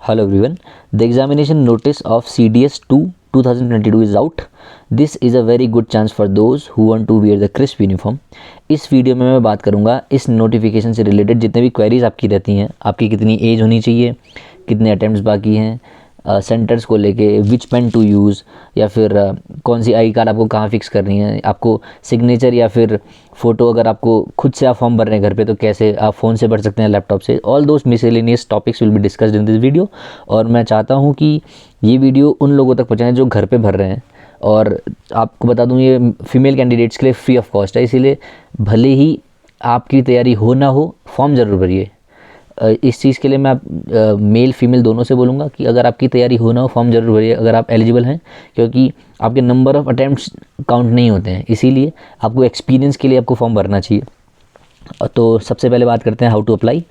Hello everyone. The examination notice of CDS 2 2022 is out. This is a very good chance for those who want to wear the crisp uniform. इस video में मैं बात करूंगा इस notification से related जितने भी क्वेरीज आपकी रहती हैं, आपकी कितनी एज होनी चाहिए, कितने अटैम्प्ट्स बाकी हैं, सेंटर्स को लेके, विच पेन टू यूज़, या फिर कौन सी आई कार्ड आपको कहाँ फिक्स करनी है, आपको सिग्नेचर या फिर फ़ोटो अगर आपको खुद से आप फॉर्म भर रहे हैं घर पे तो कैसे आप फ़ोन से भर सकते हैं, लैपटॉप से। All those miscellaneous topics will be discussed in this video. और मैं चाहता हूँ कि ये वीडियो उन लोगों तक पहुँचाएं जो घर पे भर रहे हैं। और आपको बता दूँ ये फीमेल कैंडिडेट्स के लिए फ्री ऑफ कॉस्ट है, इसीलिए भले ही आपकी तैयारी हो ना हो, फॉर्म ज़रूर भरिए। इस चीज़ के लिए मैं मेल फीमेल दोनों से बोलूँगा कि अगर आपकी तैयारी हो ना हो, फॉर्म जरूर भरिए अगर आप एलिजिबल हैं, क्योंकि आपके नंबर ऑफ़ अटैम्प्ट्स काउंट नहीं होते हैं, इसीलिए आपको एक्सपीरियंस के लिए आपको फॉर्म भरना चाहिए। तो सबसे पहले बात करते हैं हाउ टू अप्लाई।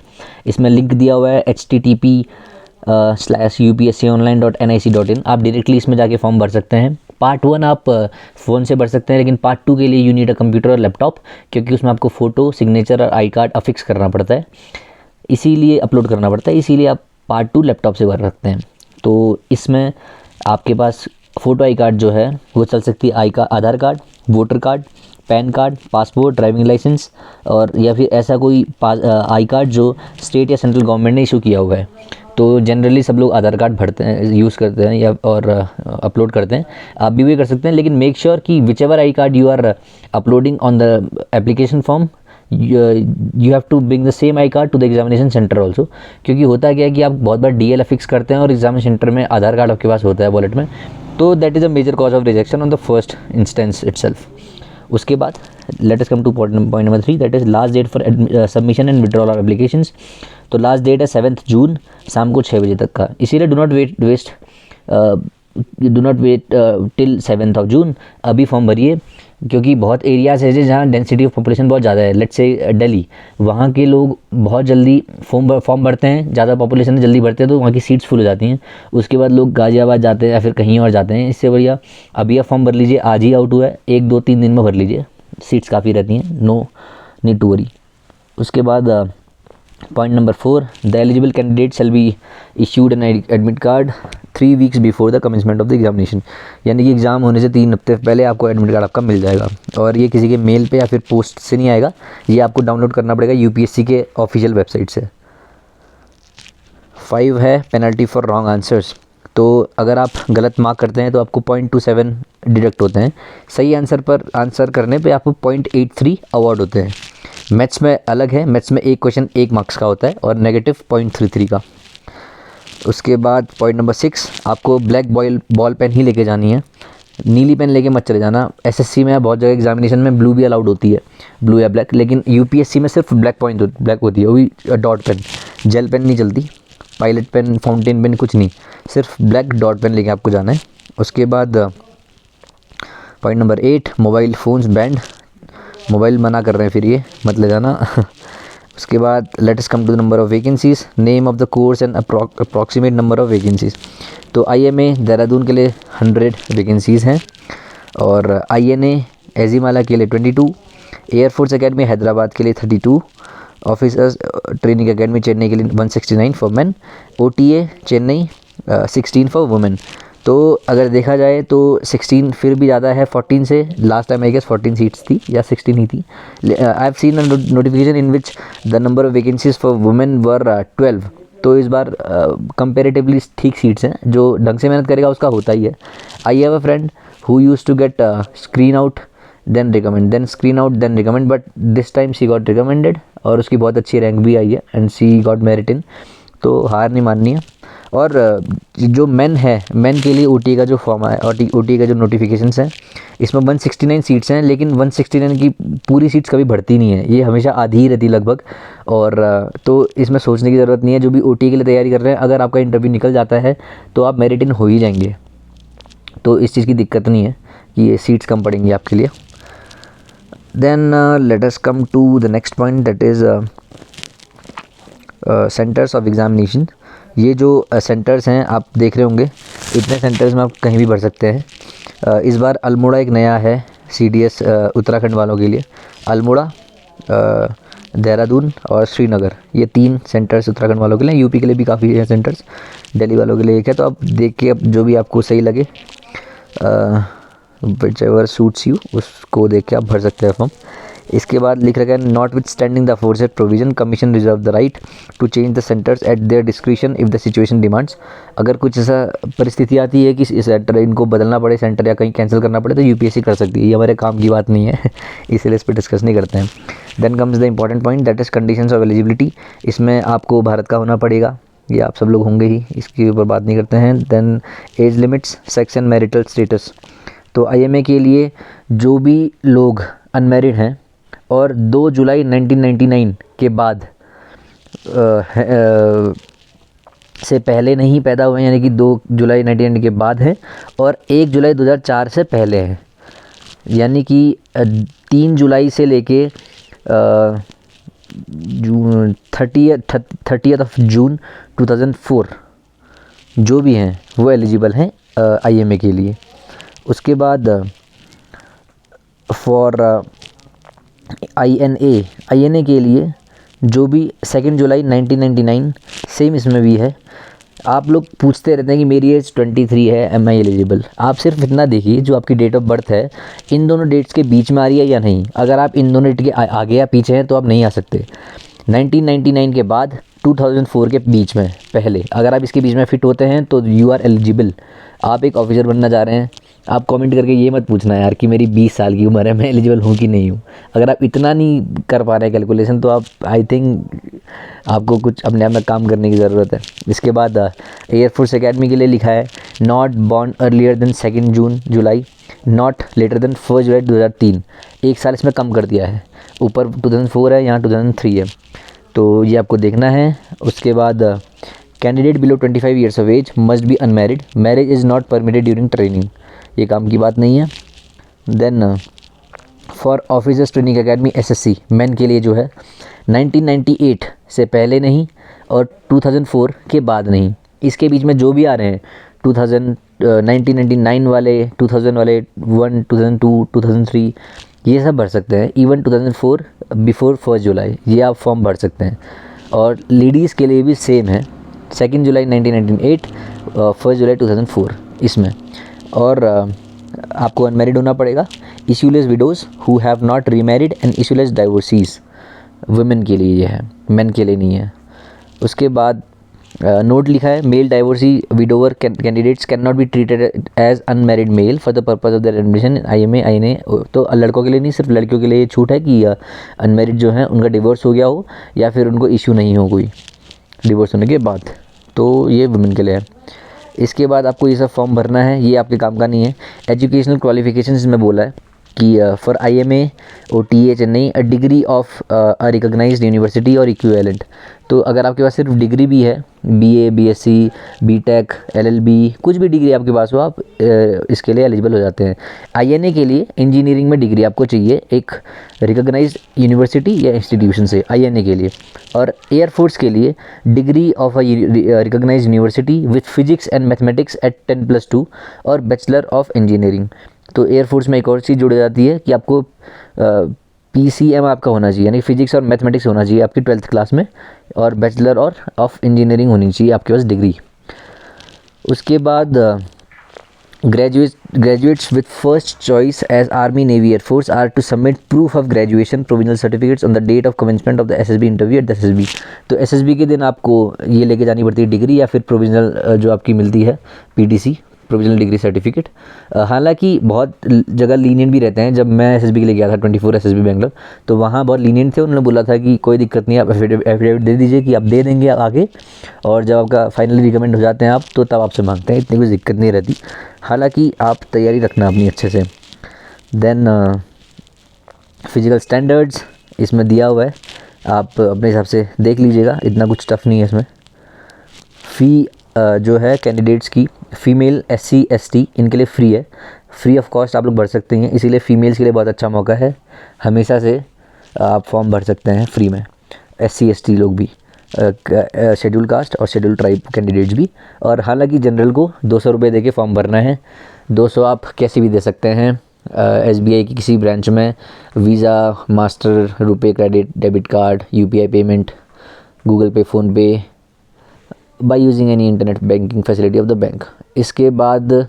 इसमें लिंक दिया हुआ है http://upsconline.nic.in। आप डायरेक्टली इसमें जाके फॉर्म भर सकते हैं। पार्ट 1 आप फ़ोन से भर सकते हैं, लेकिन पार्ट 2 के लिए यू नीड अ कंप्यूटर और लैपटॉप, क्योंकि उसमें आपको फ़ोटो, सिग्नेचर और आई कार्ड अफिक्स करना पड़ता है, इसीलिए अपलोड करना पड़ता है, इसीलिए आप पार्ट 2 लैपटॉप से भर सकते हैं। तो इसमें आपके पास फ़ोटो आई कार्ड जो है वो चल सकती है Aadhaar card, voter card, pan card, passport, driving licence, और या फिर ऐसा कोई आई कार्ड जो स्टेट या सेंट्रल गवर्नमेंट ने इशू किया हुआ है। तो जनरली सब लोग आधार कार्ड भरते हैं, यूज़ करते हैं या और अपलोड करते हैं। आप भी कर सकते हैं, लेकिन मेक श्योर कि whichever I card you are uploading on the application form, you have to bring the same I card to the examination centre also. क्योंकि होता क्या है कि आप बहुत बार DL फिक्स करते हैं और एग्जामिनेशन सेंटर में आधार कार्ड आपके पास होता है वॉलेट में, तो that is a major cause of rejection on the first instance itself. उसके बाद let us come to point number 3, that is last date for submission and withdrawal of applications. तो last date है 7 जून शाम को 6 बजे तक का, इसीलिए डू नॉट वेट टिल 7 जून। अभी फॉर्म भरिए, क्योंकि बहुत एरियाज़ है जहाँ डेंसिटी ऑफ पॉपुलेशन बहुत ज़्यादा है। लेट्स से दिल्ली, वहाँ के लोग बहुत जल्दी फॉर्म भरते हैं, ज़्यादा पॉपुलेशन है, जल्दी भरते हैं, तो वहाँ की सीट्स फुल हो जाती हैं। उसके बाद लोग गाज़ियाबाद जाते हैं या फिर कहीं और जाते हैं। इससे बढ़िया अभी आप फॉर्म भर लीजिए, आज ही आउट हुआ है, 1-2-3 दिन में भर लीजिए, सीट्स काफ़ी रहती हैं, नो नीड टू वरी। उसके बाद point number 4, the eligible candidate shall be issued an admit card 3 weeks before the commencement of the examination. यानी कि एग्ज़ाम होने से 3 हफ्ते पहले आपको एडमिट कार्ड आपका मिल जाएगा, और ये किसी के मेल पे या फिर पोस्ट से नहीं आएगा, ये आपको डाउनलोड करना पड़ेगा UPSC के ऑफिशियल वेबसाइट से। 5 है पेनल्टी फॉर रॉन्ग आंसर्स। तो अगर आप गलत मार्क करते हैं तो आपको 0.27 डिडक्ट होते हैं। सही आंसर करने पे आपको 0.83 अवार्ड होते हैं। मैथ्स में अलग है, मैथ्स में एक क्वेश्चन 1 मार्क्स का होता है और नेगेटिव 0.33 का। उसके बाद पॉइंट नंबर 6, आपको ब्लैक बॉल पेन ही लेके जानी है, नीली पेन लेके मत चले जाना। SSC में बहुत जगह एग्जामिनेशन में ब्लू भी अलाउड होती है, ब्लू या ब्लैक, लेकिन UPSC में सिर्फ ब्लैक होती है, वो भी डॉट पेन, जेल पेन नहीं चलती, पायलट पेन, फाउंटेन पेन कुछ नहीं, सिर्फ ब्लैक डॉट पेन लेके आपको जाना है। उसके बाद point number 8, mobile phones band, mobile मना कर रहे हैं, फिर ये मत ले जाना। उसके बाद let us come to the number of vacancies, name of the course and approximate number of vacancies. तो IMA देहरादून के लिए 100 वैकेंसीज़ हैं, और INA एजीमाला के लिए 22, एयरफोर्स अकेडमी हैदराबाद के लिए 32, ऑफिसर्स ट्रेनिंग अकेडमी चेन्नई के लिए 169 for man, OTA Chennai 16 for women. तो अगर देखा जाए तो 16 फिर भी ज़्यादा है 14 से। Last time I guess 14 seats थी या 16 ही थी। I have seen a notification in which the number of vacancies for women were 12। तो इस बार कंपेरेटिवली ठीक सीट्स हैं, जो ढंग से मेहनत करेगा उसका होता ही है। I have a friend who used to get screen out then recommend, then screen out then recommend, but this time she got recommended और उसकी बहुत अच्छी रैंक भी आई है and she got merit in. तो हार नहीं माननी है। और जो मेन के लिए OTA का जो फॉर्म है और OTA का जो नोटिफिकेशंस हैं, इसमें 169 सीट्स हैं, लेकिन 169 की पूरी सीट्स कभी भरती नहीं है, ये हमेशा आधी ही रहती लगभग। और तो इसमें सोचने की ज़रूरत नहीं है। जो भी OTA के लिए तैयारी कर रहे हैं, अगर आपका इंटरव्यू निकल जाता है तो आप मेरिट इन हो ही जाएंगे, तो इस चीज़ की दिक्कत नहीं है कि ये सीट्स कम पड़ेंगी आपके लिए। Then let us come to the next point, that is centres of examination. ये जो सेंटर्स हैं आप देख रहे होंगे, इतने सेंटर्स में आप कहीं भी भर सकते हैं। इस बार अल्मोड़ा एक नया है CDS उत्तराखंड वालों के लिए। अल्मोड़ा देहरादून और श्रीनगर, ये 3 सेंटर्स उत्तराखंड वालों के लिए। यूपी के लिए भी काफ़ी है सेंटर्स, दिल्ली वालों के लिए एक है। तो आप देख के अब जो भी आपको सही लगे, विच एवर सूट्स यू, उसको देख के आप भर सकते हैं फॉर्म। इसके बाद लिख रखा है notwithstanding the forced provision commission reserve the right to change the centres at their discretion if the situation demands. अगर कुछ ऐसा परिस्थिति आती है कि सेंटर इनको बदलना पड़े, सेंटर या कहीं कैंसिल करना पड़े, तो यूपीएससी कर सकती है। ये हमारे काम की बात नहीं है इसलिए इस पर डिस्कस नहीं करते हैं। Then comes the important point that is conditions of eligibility. इसमें आपको भारत का होना पड़ेगा, ये आप सब लोग होंगे ही, इसके ऊपर बात नहीं करते हैं। Then age limits, sex and marital status. तो आईएमए के लिए जो भी लोग अनमैरिड हैं और 2 जुलाई 1999 के बाद से पहले नहीं पैदा हुए, यानी कि 2 जुलाई 1999 के बाद हैं, और 1 जुलाई 2004 से पहले हैं, यानी कि 3 जुलाई से लेके जून 30th ऑफ जून 2004 जो भी हैं वो एलिजिबल हैं आईएमए के लिए। उसके बाद फॉर आईएनए के लिए जो भी 2 जुलाई 1999, सेम इसमें भी है। आप लोग पूछते रहते हैं कि मेरी एज 23 है, एम आई एलिजिबल। आप सिर्फ इतना देखिए जो आपकी डेट ऑफ बर्थ है इन दोनों डेट्स के बीच में आ रही है या नहीं। अगर आप इन दोनों डेट के आगे या पीछे हैं तो आप नहीं आ सकते। 1999 के बाद 2004 के बीच में पहले, अगर आप इसके बीच में फिट होते हैं तो यू आर एलिजिबल। आप एक ऑफिसर बनना चाह रहे हैं, आप कमेंट करके ये मत पूछना यार कि मेरी 20 साल की उम्र है, मैं एलिजिबल हूँ कि नहीं हूँ। अगर आप इतना नहीं कर पा रहे हैं कैलकुलेशन, तो आप आई थिंक आपको कुछ अपने आप में काम करने की ज़रूरत है। इसके बाद एयरफोर्स एकेडमी के लिए लिखा है not born earlier than 2 July, not later than 1 July 2003। 1 साल इसमें कम कर दिया है, ऊपर 2004 है, यहाँ 2003 है, तो ये आपको देखना है। उसके बाद candidate below 25 years of age must be unmarried, marriage is not permitted during training, ये काम की बात नहीं है। Then for officers training academy SSC men के लिए जो है 1998 से पहले नहीं और 2004 के बाद नहीं, इसके बीच में जो भी आ रहे हैं 1999 वाले, 2000 वाले, 1, 2002, 2003, ये सब भर सकते हैं। इवन 2004 बिफोर 1 जुलाई ये आप फॉर्म भर सकते हैं। और लेडीज़ के लिए भी सेम है, 2 जुलाई 1998, 1 जुलाई 2004 इसमें। और आपको अनमैरिड होना पड़ेगा। Issueless widows who have not remarried and issueless divorcees, women के लिए ये है, मेन के लिए नहीं है। उसके बाद नोट लिखा है male divorcee widower candidates can not be treated as unmarried male for the purpose of their admission in IMA. तो लड़कों के लिए नहीं, सिर्फ लड़कियों के लिए छूट है कि अनमैरिड जो हैं उनका डिवोर्स हो गया हो या फिर उनको इशू नहीं हो कोई डिवोर्स होने के बाद, तो ये वुमेन के लिए है। इसके बाद आपको ये सब फॉर्म भरना है, ये आपके काम का नहीं है। एजुकेशनल क्वालिफिकेशन इसमें बोला है कि for IMA OTA Chennai a degree of a recognised university और इक्विवेलेंट। तो अगर आपके पास सिर्फ डिग्री भी है, बीए, बीएससी, बीटेक, एलएलबी, कुछ भी डिग्री आपके पास हो, आप इसके लिए एलिजिबल हो जाते हैं। आईएनए के लिए इंजीनियरिंग में डिग्री आपको चाहिए एक रिकॉग्नाइज्ड यूनिवर्सिटी या इंस्टीट्यूशन से, आईएनए के लिए। और एयरफोर्स के लिए degree of a recognised university with physics and mathematics at 10+2 और बैचलर ऑफ इंजीनियरिंग। तो एयरफोर्स में एक और चीज़ जुड़ जाती है कि आपको पीसीएम आपका होना चाहिए, यानी फिजिक्स और मैथमेटिक्स होना चाहिए आपकी 12th क्लास में, और बैचलर और ऑफ इंजीनियरिंग होनी चाहिए आपके पास डिग्री। उसके बाद graduates with first choice as Army, Navy, Air Force are to submit proof of graduation provisional certificates on the date of commencement of the SSB interview at the SSB। तो SSB के दिन आपको ये लेके जानी पड़ती है डिग्री या फिर प्रोविजनल जो आपकी मिलती है पीटीसी, प्रोविजनल डिग्री सर्टिफिकेट। हालांकि बहुत जगह लीनियंट भी रहते हैं। जब मैं एसएसबी के लिए गया था 24 एसएसबी बेंगलोर, तो वहाँ बहुत लीनियंट थे। उन्होंने बोला था कि कोई दिक्कत नहीं, आप एफिडेविट दे दीजिए कि आप दे देंगे आगे, और जब आपका फाइनली रिकमेंड हो जाते हैं आप, तो तब आपसे मांगते हैं, इतनी कोई दिक्कत नहीं रहती। हालांकि आप तैयारी रखना अपनी अच्छे से। देन फिजिकल स्टैंडर्ड्स इसमें दिया हुआ है, आप अपने हिसाब से देख लीजिएगा, इतना कुछ टफ नहीं है इसमें। फ़ी जो है कैंडिडेट्स की, फ़ीमेल एससी एसटी इनके लिए फ्री है, फ्री ऑफ कॉस्ट आप लोग भर सकते हैं, इसीलिए फ़ीमेल्स के लिए बहुत अच्छा मौका है, हमेशा से आप फॉर्म भर सकते हैं फ्री में। एससी एसटी लोग भी, शेड्यूल कास्ट और शेड्यूल ट्राइब कैंडिडेट्स भी। और हालांकि जनरल को 200 रुपये दे के फॉर्म भरना है, 200 आप कैसे भी दे सकते हैं, SBI की किसी ब्रांच में visa, master, RuPay, credit, debit card, UPI payment, Google pay, PhonePe by using any internet banking facility of the bank. इसके बाद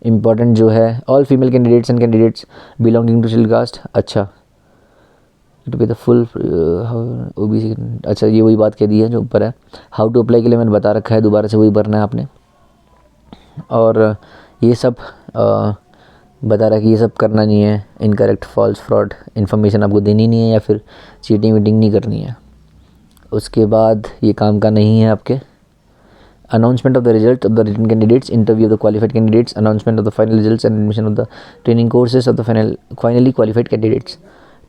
इम्पॉर्टेंट जो है, all female candidates and candidates belonging to schedule caste, अच्छा to be the full OBC, अच्छा ये वही बात कह दी है जो ऊपर है। हाउ टू अप्लाई के लिए मैंने बता रखा है, दोबारा से वही भरना है आपने। और ये सब बता रहा है कि ये सब करना नहीं है, इनकरेक्ट, फॉल्स, फ्रॉड इन्फॉर्मेशन आपको देनी नहीं है या फिर चीटिंग वीटिंग नहीं करनी है। उसके बाद ये काम का नहीं है आपके। Announcement of the result of the written candidates, interview of the qualified candidates, announcement of the final results and admission of the training courses of the finally qualified candidates.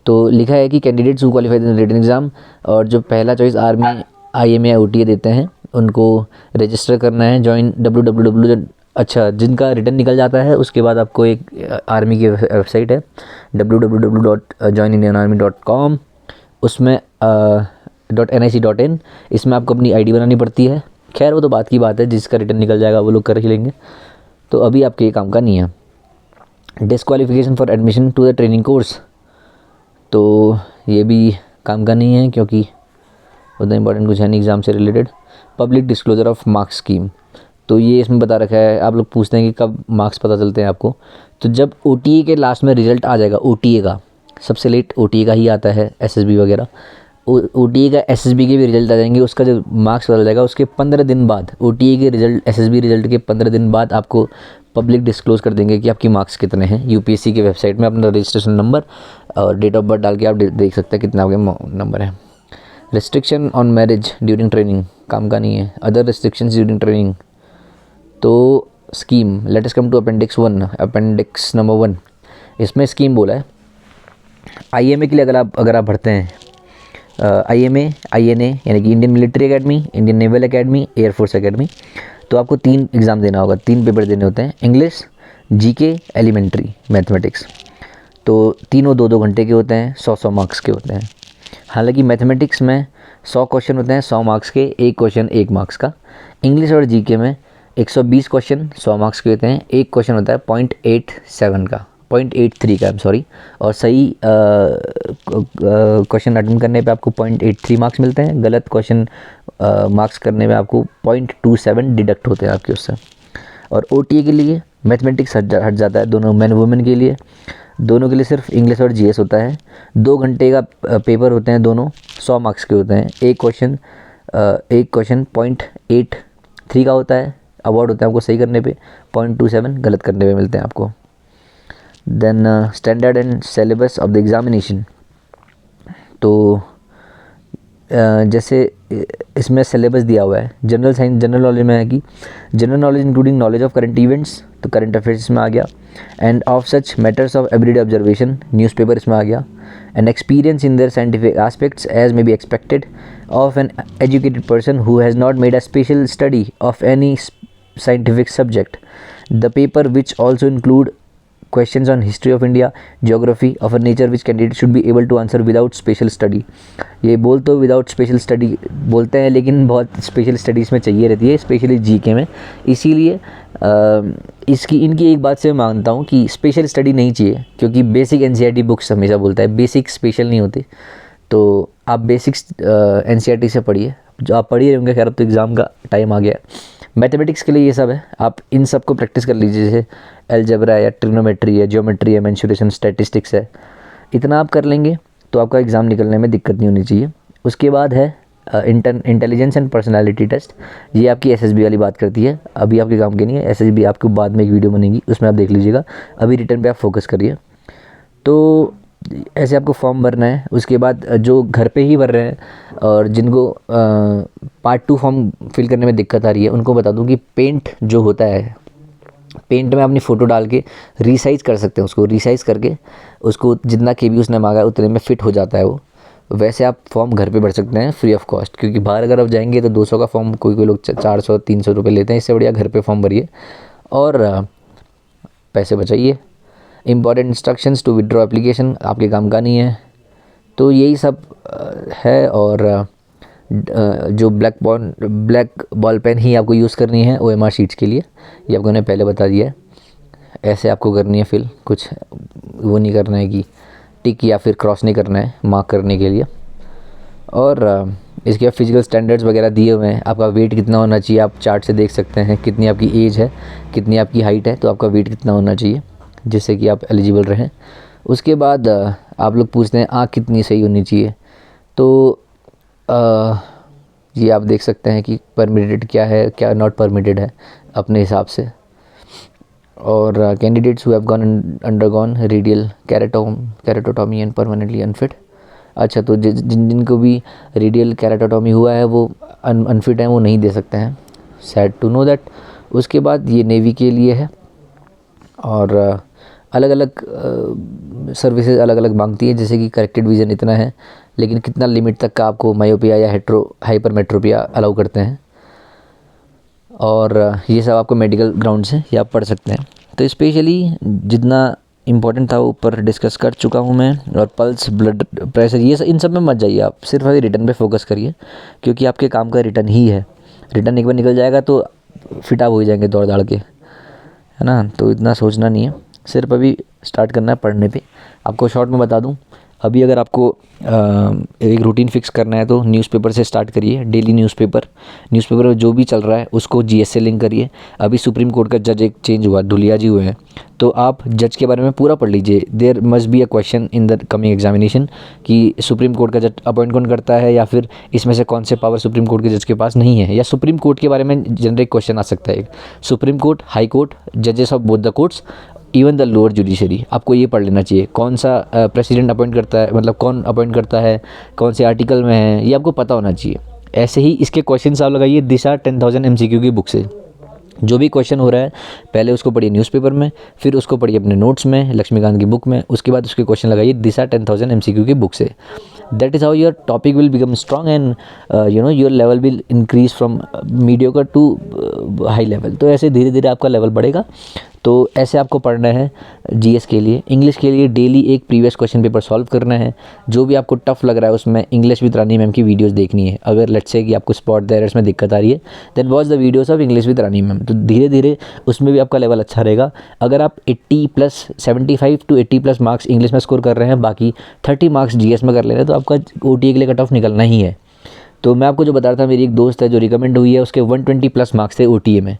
तो लिखा है कि candidates who qualified in written exam, और जो पहला choice army, IMA या OTA देते हैं उनको रजिस्टर करना है, ज्वाइन www, अच्छा जिनका रिटर्न निकल जाता है उसके बाद आपको एक आर्मी की वेबसाइट है www.joinindianarmy.com, उसमें .nic.in, इसमें आपको अपनी ID बनानी पड़ती है। खैर वो तो बात की बात है, जिसका रिटर्न निकल जाएगा वो लोग कर ही लेंगे, तो अभी आपके ये काम का नहीं है। Disqualification for admission to the training course, तो ये भी काम का नहीं है क्योंकि उतना इंपॉर्टेंट कुछ है नहीं एग्ज़ाम से related. Public disclosure of marks scheme, तो ये इसमें बता रखा है। आप लोग पूछते हैं कि कब मार्क्स पता चलते हैं आपको, तो जब OTA के लास्ट में रिज़ल्ट आ जाएगा, OTA का सबसे लेट OTA का ही आता है, SSB वगैरह, OTA का SSB के भी रिज़ल्ट आ जाएंगे, उसका जो मार्क्स बदल जाएगा उसके 15 दिन बाद, OTA के रिज़ल्ट SSB रिज़ल्ट के 15 दिन बाद आपको पब्लिक डिस्क्लोज़ कर देंगे कि आपकी मार्क्स कितने हैं। UPSC की वेबसाइट में अपना रजिस्ट्रेशन नंबर और डेट ऑफ बर्थ डाल के आप देख सकते हैं कितना आपके नंबर है। Restriction on marriage during training, काम का नहीं है। अदर रिस्ट्रिक्शंस ड्यूरिंग ट्रेनिंग, तो scheme, let us come to appendix 1, appendix number 1, इसमें स्कीम बोला है। IMA के लिए अगर आप भरते हैं, IMA, INA यानी कि Indian military academy, Indian naval academy, air force academy, तो आपको 3 एग्ज़ाम देना होगा, 3 पेपर देने होते हैं, इंग्लिश, GK, एलिमेंट्री, मैथमेटिक्स। तो तीनों 2-2 घंटे के होते हैं, 100-100 मार्क्स के होते हैं। हालांकि मैथमेटिक्स में 100 क्वेश्चन होते हैं 100 मार्क्स के, एक क्वेश्चन 1 मार्क्स का। इंग्लिश और GK में 120 क्वेश्चन 100 मार्क्स के होते हैं, एक क्वेश्चन होता है 0.87 का, 0.83 का, सॉरी, और सही क्वेश्चन अटेम्प्ट करने पे आपको 0.83 मार्क्स मिलते हैं, गलत क्वेश्चन मार्क्स करने में आपको 0.27 डिडक्ट होते हैं आपके उससे। और OTA के लिए मैथमेटिक्स हट जाता है, दोनों मैन वुमेन के लिए, दोनों के लिए सिर्फ इंग्लिश और GS होता है। 2 घंटे का पेपर होते हैं, दोनों 100 मार्क्स के होते हैं, एक क्वेश्चन 0.83 का होता है, अवार्ड होता है आपको सही करने पे, 0.27 गलत करने पे मिलते हैं आपको। Then standard and syllabus of the examination, तो जैसे इसमें सिलेबस दिया हुआ है। जनरल साइंस, जनरल नॉलेज में है कि general knowledge including knowledge of current events, तो करंट अफेयर्स में आ गया, and of such matters of everyday observation, newspaper इसमें आ गया, and experience in their scientific aspects as may be expected of an educated person who has not made a special study of any scientific subject. The paper which also include questions on history of India, geography of a nature which candidate should be able to answer without special study. ये बोल तो without special study बोलते हैं, लेकिन बहुत special studies में चाहिए रहती है, स्पेशली GK में। इसीलिए इनकी एक बात से मैं मानता हूँ कि स्पेशल स्टडी नहीं चाहिए, क्योंकि बेसिक NCERT बुक्स हमेशा बोलता है, बेसिक स्पेशल नहीं होती। तो आप बेसिक्स NCERT से पढ़िए, जो आप पढ़ी रहे होंगे। खैर अब तो एग्ज़ाम का टाइम आ गया। मैथमेटिक्स के लिए ये सब है, आप इन सब को प्रैक्टिस कर लीजिए, जैसे अलजेब्रा है या ट्रिग्नोमेट्री है, ज्योमेट्री है, मेंसुरेशन, स्टैटिस्टिक्स है। इतना आप कर लेंगे तो आपका एग्ज़ाम निकलने में दिक्कत नहीं होनी चाहिए। उसके बाद है इंटेलिजेंस एंड पर्सनालिटी टेस्ट, ये आपकी SSB वाली बात करती है, अभी आपके काम की नहीं है। SSB आपको बाद में एक वीडियो बनेगी, उसमें आप देख लीजिएगा, अभी रिटर्न पे आप फोकस करिए। तो ऐसे आपको फॉर्म भरना है। उसके बाद जो घर पे ही भर रहे हैं और जिनको पार्ट 2 फॉर्म फिल करने में दिक्कत आ रही है, उनको बता दूं कि पेंट जो होता है, पेंट में अपनी फ़ोटो डाल के रीसाइज़ कर सकते हैं, उसको रीसाइज़ करके उसको जितना KB उसने मांगा है उतने में फ़िट हो जाता है वो। वैसे आप फॉर्म घर पे भर सकते हैं फ्री ऑफ कॉस्ट, क्योंकि बाहर अगर आप जाएंगे तो 200 का फॉर्म कोई लोग 400-300 रुपये लेते हैं। इससे बढ़िया घर पे फॉर्म भरिए और पैसे बचाइए। Important instructions to withdraw application आपके काम का नहीं है। तो यही सब है। और जो ब्लैक बॉल पेन ही आपको यूज़ करनी है OMR शीट्स के लिए, ये आपको मैंने पहले बता दिया है। ऐसे आपको करनी है फिल, कुछ वो नहीं करना है कि टिक या फिर क्रॉस नहीं करना है मार्क करने के लिए। और इसके फिजिकल स्टैंडर्ड्स वगैरह दिए हुए हैं, आपका वेट कितना होना चाहिए आप चार्ट से देख सकते हैं, कितनी आपकी एज है, कितनी आपकी हाइट है, तो आपका वेट कितना होना चाहिए जिससे कि आप एलिजिबल रहें। उसके बाद आप लोग पूछते हैं आँख कितनी सही होनी चाहिए, तो ये आप देख सकते हैं कि परमिटेड क्या है क्या नॉट परमिटेड है अपने हिसाब से। और candidates who have gone undergone radial keratotomy and permanently unfit. अच्छा, तो जिनको भी रेडियल कैरेटोटॉमी हुआ है वो अनफिट हैं, वो नहीं दे सकते हैं, सैड टू नो दैट। उसके बाद ये नेवी के लिए है और अलग अलग सर्विसेज अलग अलग मांगती है, जैसे कि करेक्टेड विज़न इतना है, लेकिन कितना लिमिट तक का आपको मायोपिया या हाइपरमेट्रोपिया अलाउ करते हैं। और ये सब आपको मेडिकल ग्राउंड से ये आप पढ़ सकते हैं। तो स्पेशली जितना इम्पोर्टेंट था वो ऊपर डिस्कस कर चुका हूँ मैं। और पल्स, ब्लड प्रेशर, ये सब इन सब में मत जाइए, आप सिर्फ अभी रिटर्न पे फोकस करिए, क्योंकि आपके काम का रिटर्न ही है। रिटर्न एक बार निकल जाएगा तो फिट आप हो ही जाएंगे दौड़ दाड़ के, है ना। तो इतना सोचना नहीं है, सिर्फ अभी स्टार्ट करना है पढ़ने पे। आपको शॉर्ट में बता दूं, अभी अगर आपको एक रूटीन फिक्स करना है तो न्यूज़पेपर से स्टार्ट करिए। डेली न्यूज़पेपर में जो भी चल रहा है उसको जीएस से लिंक करिए। अभी सुप्रीम कोर्ट का जज एक चेंज हुआ, धुलिया जी हुए हैं, तो आप जज के बारे में पूरा पढ़ लीजिए। There must be a question in the coming examination कि सुप्रीम कोर्ट का जज अपॉइंट कौन करता है, या फिर इसमें से कौन से पावर सुप्रीम कोर्ट के जज के पास नहीं है, या सुप्रीम कोर्ट के बारे में जनरल क्वेश्चन आ सकता है। सुप्रीम कोर्ट, हाई कोर्ट, जजेस of both the courts, even the lower judiciary, आपको ये पढ़ लेना चाहिए। कौन सा प्रेसिडेंट अपॉइंट करता है, मतलब कौन अपॉइंट करता है, कौन से आर्टिकल में है, ये आपको पता होना चाहिए। ऐसे ही इसके क्वेश्चन आप लगाइए दिशा 10,000 MCQ की बुक से। जो भी क्वेश्चन हो रहा है पहले उसको पढ़िए न्यूज़पेपर में, फिर उसको पढ़िए अपने नोट्स में, लक्ष्मीकांत की बुक में, उसके बाद उसके क्वेश्चन लगाइए दिशा 10,000 MCQ की बुक से। That is how your topic will become strong and your level will increase from mediocre to high level. तो ऐसे धीरे धीरे आपका लेवल बढ़ेगा। तो ऐसे आपको पढ़ना है जीएस के लिए। इंग्लिश के लिए डेली एक प्रीवियस क्वेश्चन पेपर सॉल्व करना है। जो भी आपको टफ लग रहा है उसमें इंग्लिश विद रानी मैम की वीडियोस देखनी है। अगर लेट्स से कि आपको स्पॉट द एरर्स में दिक्कत आ रही है, then watch the videos of English with Rani ma'am. तो धीरे धीरे उसमें भी आपका लेवल अच्छा रहेगा। अगर आप 75 to 80+ मार्क्स इंग्लिश में स्कोर कर रहे हैं, बाकी 30 मार्क्स जीएस में कर ले रहे हैं, तो आपका ओटीए के लिए कट ऑफ निकलना ही है। तो मैं आपको जो बता रहा था, मेरी एक दोस्त है जो रिकमेंड हुई है, उसके 120+ मार्क्स थे ओटीए में।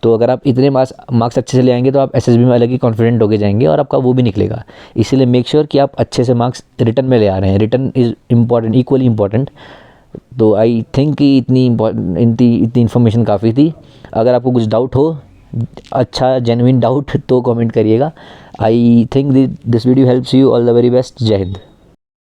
तो अगर आप इतने मार्क्स अच्छे से ले आएंगे तो आप एसएसबी में अलग ही कॉन्फिडेंट होके जाएंगे और आपका वो भी निकलेगा। इसीलिए मेक श्योर कि आप अच्छे से मार्क्स रिटर्न में ले आ रहे हैं। Return is important, equally important. तो आई थिंक कि इतनी इन्फॉर्मेशन काफ़ी थी। अगर आपको कुछ डाउट हो, अच्छा जेन्युइन डाउट, तो कमेंट करिएगा। I think this video helps you. All the very best. जय हिंद।